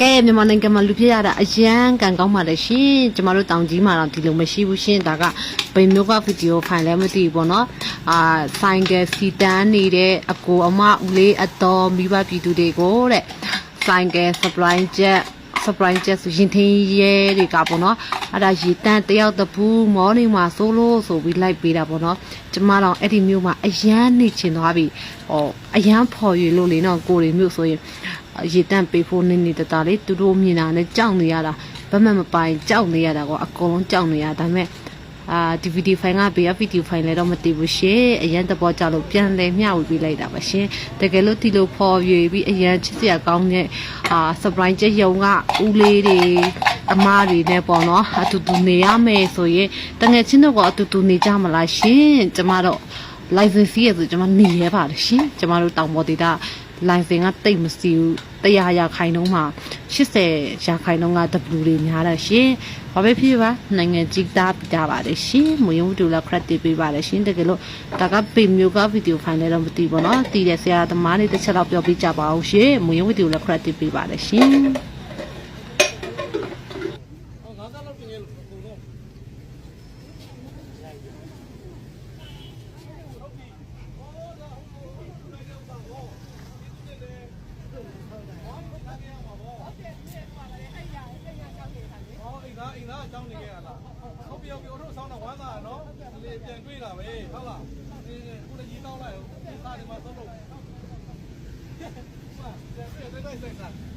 ကဲမြန်မာနိုင်ငံမှာလူပြရတာအရန်ကန်ကောင်းပါလေရှင်ကျမတို့တောင်ကြီးမှာတော့ဒီလိုမရှိဘူးရှင်ဒါကဘယ်မျိုးကဗီဒီယိုဖိုင်လဲမသိဘူးပေါ့နော်ဆိုင်ကယ်စီတန်းနေတဲ့အကိုအမဦးလေးအတော်မိဘပြည်သူတွေကိုတဲ့ဆိုင်ကယ် surprise jet ဆိုရင်ထင်းရဲတွေကပေါ့နော်အဲ့ဒါရေတန်းတယောက်တပူးမော်နေမှာဆိုလို့ဆိုပြီးလိုက်ပေးတာပေါ့နော်ကျမတော့အဲ့ဒီမျိုးမှာအရန်နေချင်သွားပြီအရန်ဖော်ရွေလို့လေနော်ကိုရီမျိုးဆိုရင်ရေတန့်ပေးဖို့နေတတာလေးသူတို့မြင်တာနဲ့ကြောက်နေရတာဘာမှမပိုင်ကြောက်နေရတာကောအကုန်လုံးကြောက်နေရဒါပေမဲ့ဒီဗီဒီယိုဖိုင်ကဘေးဗီဒီယိုဖိုင်လည်းတော့မတည်ဘူးရှင်အရန်တဘောကြောက်လို့ပြန်လဲမျှဝေပေးလိုက်တာပါရှင်တကယ်လို့ဒီလိုဖော်ရွေပြီးအရန်ချစ်စရာကောင်းတဲ့surprise ချက်ရုံကဦးလေးတွေအမားတွေနဲ့ပေါ့နော်အတူတူနေရမယ်ဆိုရင်တကယ်ချင်းတော့အတူတူနေကြမလားရှင်ကျမတော့ license ရဆိုကျမနေရပါတယ်ရှင်ကျမတို့တောင်ပေါ်ဒေတာလိုင်စင်ကတိတ်မစီဘူး100 ရာခိုင်နှုန်းမှာ80 ရာခိုင်နှုန်းက W တွေများတယ်ရှင်။ဘာပဲဖြစ်ပါနိုင်ငံကြီးသားပြတာပါတယ်ရှင်။မယုံတူလာခရက်တီပေးပါတယ်ရှင်တကယ်လို့ဒါကပေမျိုးကဗီဒီယိုဖိုင်လည်းတော့မသိဘူးနော်။တည်တဲ့ဆရာသမားတွေတစ်ချက်တော့ပြောပြကြပါအောင်ရှင်။မယုံတူလာခရက်တီပေးပါတယ်ရှင်။အိမ်သားအကြောင်းနေခဲ့ရလားဟုတ်ပြီဟုတ်ပြီတို့ဆောင်းတော့ဝမ်းသာနော်လေပြန်တွေ့တာပဲဟုတ်လားခုလည်းကြီးတောင်းလိုက်ဒီစားဒီမှာသုံးလို့ပြန်တွေ့တဲ့စိတ်က